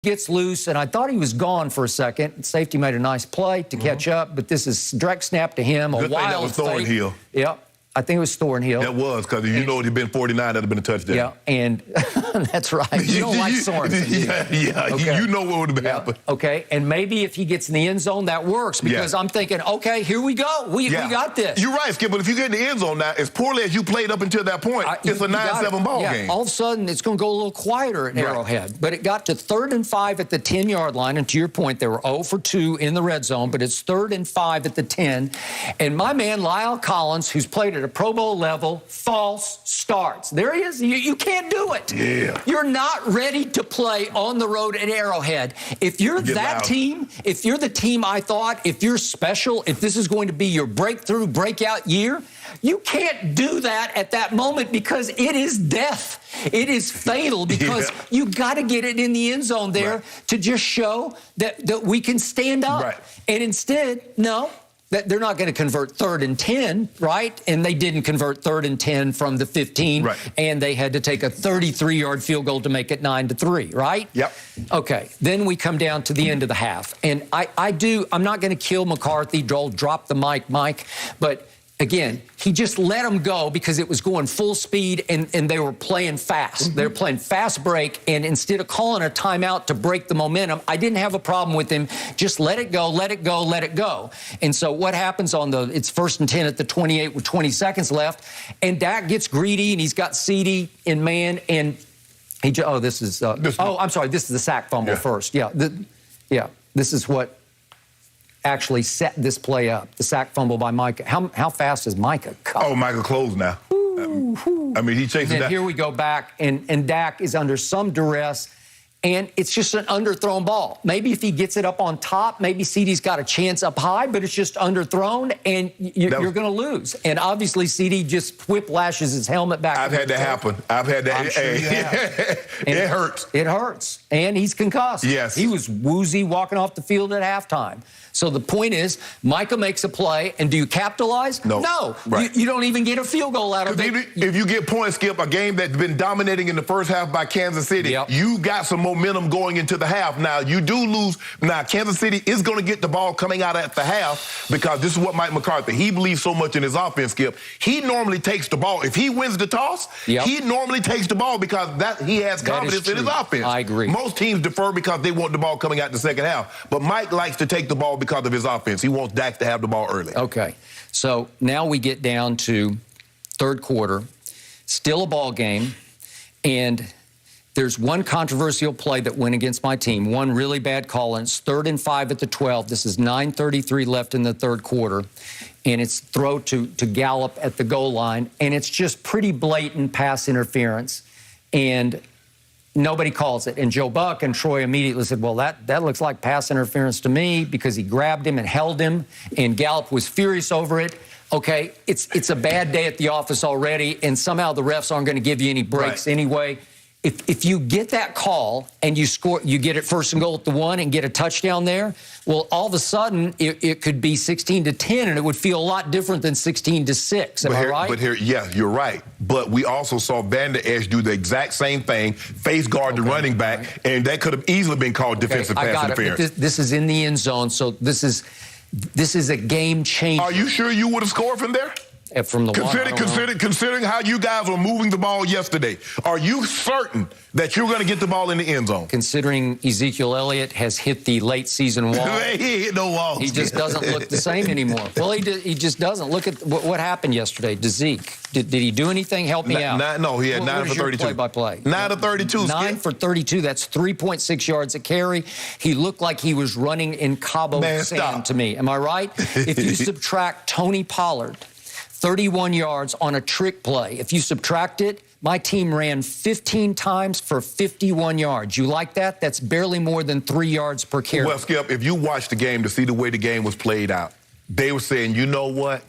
gets loose, and I thought he was gone for a second. Safety made a nice play to catch up, but this is direct snap to him. Good thing that was Thornhill. Yep. I think it was Thornhill. That was, because you know it had been 49, that would have been a touchdown. Yeah, and that's right. You don't like Sorensen. Yeah, okay. You know what would have happened. Okay, and maybe if he gets in the end zone, that works, because I'm thinking, okay, here we go. We got this. You're right, Skip, but if you get in the end zone now, as poorly as you played up until that point, it's a 9-7 ball game. All of a sudden, it's going to go a little quieter at Arrowhead. But it got to 3rd and 5 at the 10-yard line, and to your point, they were 0 for 2 in the red zone, but it's 3rd and 5 at the 10, and my man, Lyle Collins, who's played at a Pro Bowl level, false starts. There he is. You can't do it. Yeah. You're not ready to play on the road at Arrowhead. If you're that team, if you're the team I thought, if you're special, if this is going to be your breakthrough, breakout year, you can't do that at that moment, because it is death. It is fatal, because you got to get it in the end zone there to just show that we can stand up. And instead, no. They're not going to convert 3rd and 10, right? And they didn't convert 3rd and 10 from the 15, and they had to take a 33-yard field goal to make it 9-3, right? Yep. Okay, then we come down to the end of the half. And I'm not going to kill McCarthy, drop the mic, Mike, but again, he just let them go because it was going full speed, and they were playing fast. They were playing fast break, and instead of calling a timeout to break the momentum, I didn't have a problem with him. Just let it go, let it go, let it go. And so what happens it's 1st and 10 at the 28 with 20 seconds left, and Dak gets greedy, and he's got CD in man, and this is the sack fumble first. This is what actually set this play up, the sack fumble by Micah. How fast is Micah? Oh, Micah closed now. I mean, he chased it down. Here we go back, and Dak is under some duress, and it's just an underthrown ball. Maybe if he gets it up on top, maybe CD's got a chance up high, but it's just underthrown, and you're going to lose. And obviously, CD just whiplashes his helmet back. I've had that happen. I've had that. It hurts. It hurts. And he's concussed. Yes. He was woozy walking off the field at halftime. So the point is, Micah makes a play, and do you capitalize? No. No. You don't even get a field goal out of it. If you get points, Skip, a game that's been dominating in the first half by Kansas City, you got some momentum going into the half. Now, you do lose. Now, Kansas City is going to get the ball coming out at the half, because this is what Mike McCarthy, he believes so much in his offense, Skip. He normally takes the ball. If he wins the toss, he normally takes the ball, because he has confidence in his offense. I agree. Most teams defer because they want the ball coming out in the second half. But Mike likes to take the ball because of his offense. He wants Dak to have the ball early. Okay. So now we get down to 3rd quarter, still a ball game, and there's one controversial play that went against my team, one really bad call, and it's 3rd and 5 at the 12. This is 9:33 left in the 3rd quarter, and it's throw to Gallup at the goal line, and it's just pretty blatant pass interference, and nobody calls it. And Joe Buck and Troy immediately said, well, that looks like pass interference to me, because he grabbed him and held him, and Gallup was furious over it. Okay, it's a bad day at the office already, and somehow the refs aren't going to give you any breaks anyway. If you get that call and you score, you get it 1st and goal at the 1 and get a touchdown there, well, all of a sudden it could be 16-10, and it would feel a lot different than 16-6. Am I right? But here, you're right. But we also saw Van Der Esch do the exact same thing, face guard the running back, and that could have easily been called defensive pass interference. This is in the end zone, so this is a game changer. Are you sure you would have scored from there? From the considering how you guys were moving the ball yesterday, are you certain that you're going to get the ball in the end zone? Considering Ezekiel Elliott has hit the late season wall. He hit no walls. He just doesn't look the same anymore. Well, he just doesn't. Look at what happened yesterday to Zeke. Did he do anything? Help me out. No, he had 9 for 32. Play-by-play. 9 of 32. 9 for 32. That's 3.6 yards a carry. He looked like he was running in Cabo sand to me. Am I right? If you subtract Tony Pollard, 31 yards on a trick play. If you subtract it, my team ran 15 times for 51 yards. You like that? That's barely more than 3 yards per carry. Well, Skip, if you watch the game to see the way the game was played out, they were saying, you know what?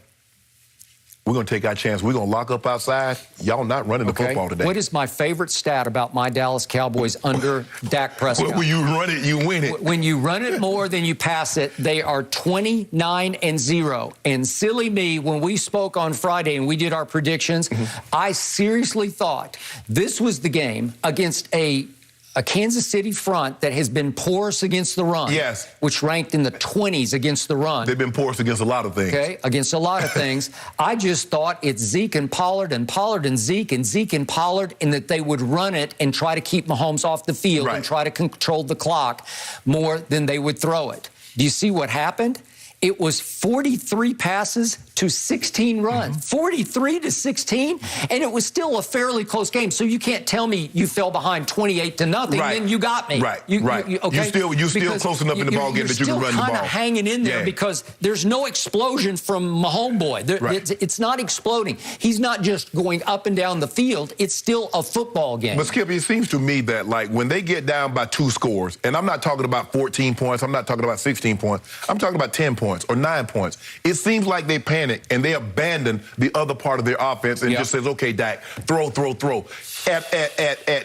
We're going to take our chance. We're going to lock up outside. Y'all not running the football today. What is my favorite stat about my Dallas Cowboys under Dak Prescott? When you run it, you win it. When you run it more than you pass it, they are 29-0. And silly me, when we spoke on Friday and we did our predictions, I seriously thought this was the game against a a Kansas City front that has been porous against the run. Yes. Which ranked in the 20s against the run. They've been porous against a lot of things. Okay, against a lot of things. I just thought it's Zeke and Pollard and Pollard and Zeke and Pollard, and that they would run it and try to keep Mahomes off the field and try to control the clock more than they would throw it. Do you see what happened? It was 43 passes to 16 runs, 43 to 16, and it was still a fairly close game. So you can't tell me you fell behind 28-0, then you got me. Okay? You're still close enough in the ball game that you can run the ball. You're still kind of hanging in there because there's no explosion from Mahomes. It's not exploding. He's not just going up and down the field. It's still a football game. But, Skip, it seems to me that, like, when they get down by 2 scores, and I'm not talking about 14 points, I'm not talking about 16 points, I'm talking about 10 points or 9 points. It seems like they panic and they abandon the other part of their offense and just says, okay, Dak, throw. At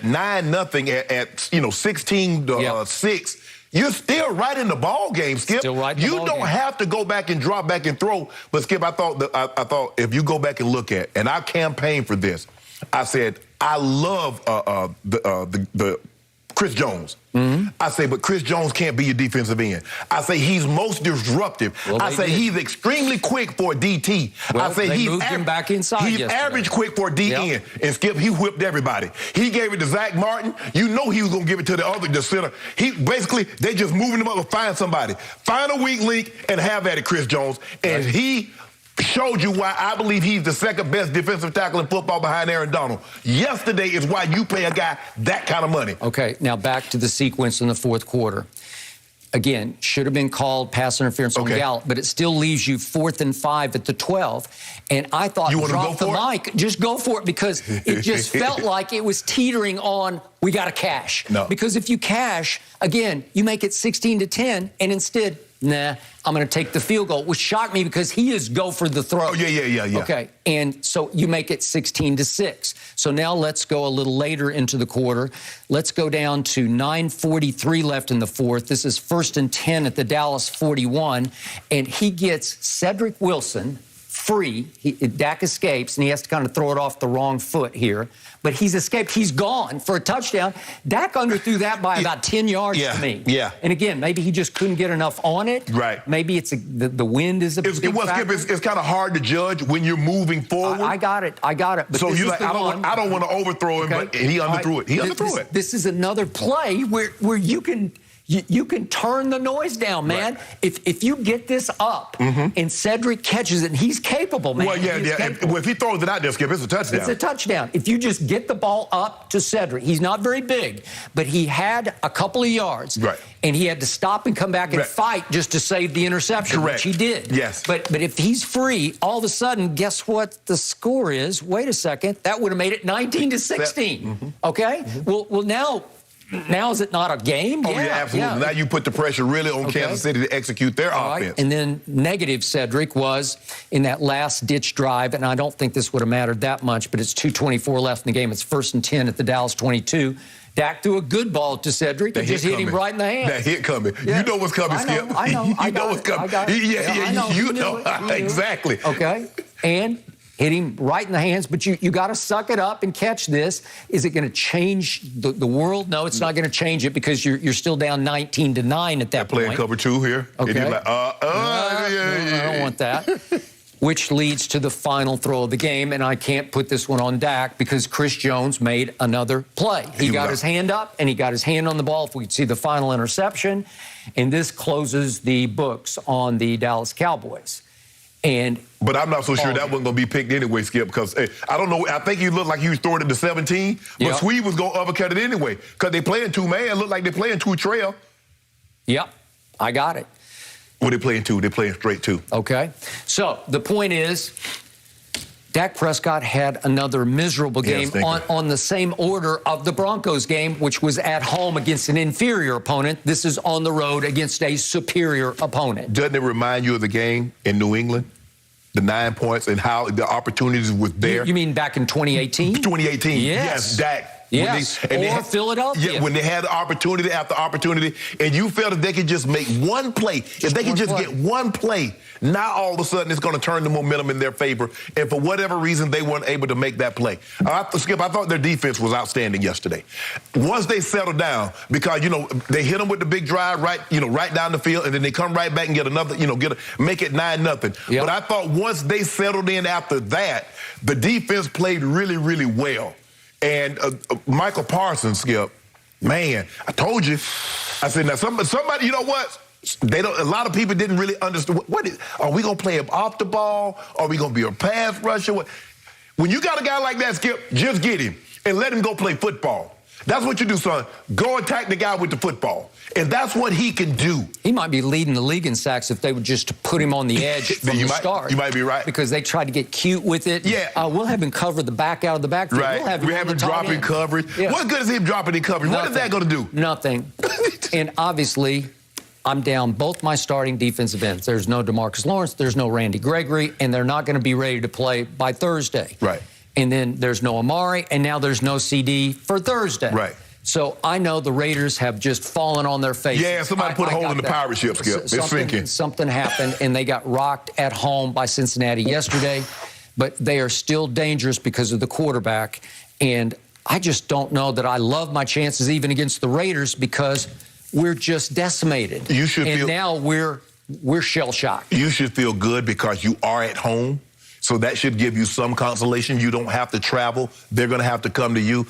9-0, at 16-6, you're still right in the ball game, Skip. Still right in the ball game. You don't have to go back and drop back and throw. But, Skip, I thought if you go back and look at, and I campaigned for this, I said, I love the Chris Jones. I say, but Chris Jones can't be your defensive end. I say he's most disruptive. I say he's extremely quick for a DT. I say they moved him back inside he's average quick for a DN. And Skip, he whipped everybody. He gave it to Zach Martin. You know he was going to give it to the center. They just moving him up to find somebody. Find a weak link and have at it, Chris Jones. And he showed you why I believe he's the second best defensive tackle in football behind Aaron Donald. Yesterday is why you pay a guy that kind of money. Okay, now back to the sequence in the fourth quarter. Again, should have been called pass interference on Gallup, but it still leaves you 4th and 5 at the 12. And I thought, drop the mic, just go for it, because it just felt like it was teetering on, we got to cash. Because if you cash, again, you make it 16-10, and instead, nah, I'm going to take the field goal, which shocked me because he is go for the throw. Oh, yeah. Okay, and so you make it 16-6. So now let's go a little later into the quarter. Let's go down to 9:43 left in the fourth. This is 1st and 10 at the Dallas 41, and he gets Cedric Wilson free. Dak escapes, and he has to kind of throw it off the wrong foot here. But he's escaped. He's gone for a touchdown. Dak underthrew that by about 10 yards to me. And again, maybe he just couldn't get enough on it. Maybe it's the wind is a big factor. It's kind of hard to judge when you're moving forward. I got it. But so you're like, I don't want to overthrow him, but he underthrew it. He underthrew it. This is another play where you can turn the noise down, man. If you get this up and Cedric catches it, and he's capable, man. Well, if he throws it out there, Skip, it's a touchdown. It's a touchdown. If you just get the ball up to Cedric, he's not very big, but he had a couple of yards. And he had to stop and come back and fight just to save the interception, which he did. But if he's free, all of a sudden, guess what the score is? Wait a second. That would have made it 19-16. Okay? Well, now is it not a game? Absolutely. Now you put the pressure really on Kansas City to execute their offense. And then negative Cedric was in that last-ditch drive, and I don't think this would have mattered that much, but it's 2:24 left in the game. It's 1st and 10 at the Dallas 22. Dak threw a good ball to Cedric and just hit him right in the hand. That hit coming. You know what's coming, Skip. I know. You know what's coming. You know. Exactly. Okay. And hit him right in the hands, but you got to suck it up and catch this. Is it going to change the world? No, it's not going to change it because you're still down 19-9 at that point. Playing cover 2 here. Okay. Like, I don't want that. Which leads to the final throw of the game, and I can't put this one on Dak because Chris Jones made another play. He got his hand up, and he got his hand on the ball. If we could see the final interception, and this closes the books on the Dallas Cowboys. But I'm not so sure that wasn't going to be picked anyway, Skip, because I don't know. I think he looked like he was throwing it to 17, but Swede was going to uppercut it anyway because they playing 2-man. It looked like they're playing 2 trail. Yep, I got it. Well, they're playing 2. They're playing straight 2. Okay. So the point is, Dak Prescott had another miserable game on the same order of the Broncos game, which was at home against an inferior opponent. This is on the road against a superior opponent. Doesn't it remind you of the game in New England? The 9 points and how the opportunities were there. You mean back in 2018? 2018. Yes. Dak Yes, or Philadelphia. Yeah, when they had opportunity after opportunity, and you felt that they could just make one play. If they could just get one play, now all of a sudden it's going to turn the momentum in their favor. And for whatever reason, they weren't able to make that play. Skip, I thought their defense was outstanding yesterday. Once they settled down, because, they hit them with the big drive right down the field, and then they come right back and get another, make it 9-0. Yep. But I thought once they settled in after that, the defense played really, really well. And Michael Parsons, Skip, man, I told you. I said, now somebody, you know what? A lot of people didn't really understand. Are we going to play him off the ball? Are we going to be a pass rusher? When you got a guy like that, Skip, just get him and let him go play football. That's what you do, son. Go attack the guy with the football. And that's what he can do. He might be leading the league in sacks if they would just put him on the edge from the start. You might be right. Because they tried to get cute with it. Yeah. We'll have him cover the back out of the backfield. Right. We'll have him dropping coverage. Yeah. What good is him dropping in coverage? Nothing. What is that going to do? Nothing. And obviously, I'm down both my starting defensive ends. There's no DeMarcus Lawrence. There's no Randy Gregory. And they're not going to be ready to play by Thursday. Right. And then there's no Amari. And now there's no CD for Thursday. Right. So I know the Raiders have just fallen on their faces. Yeah, somebody put a hole in the pirate ship, Skip. It's sinking. Something happened, and they got rocked at home by Cincinnati yesterday. But they are still dangerous because of the quarterback. And I just don't know that I love my chances even against the Raiders because we're just decimated. Now we're shell-shocked. You should feel good because you are at home. So that should give you some consolation. You don't have to travel. They're going to have to come to you.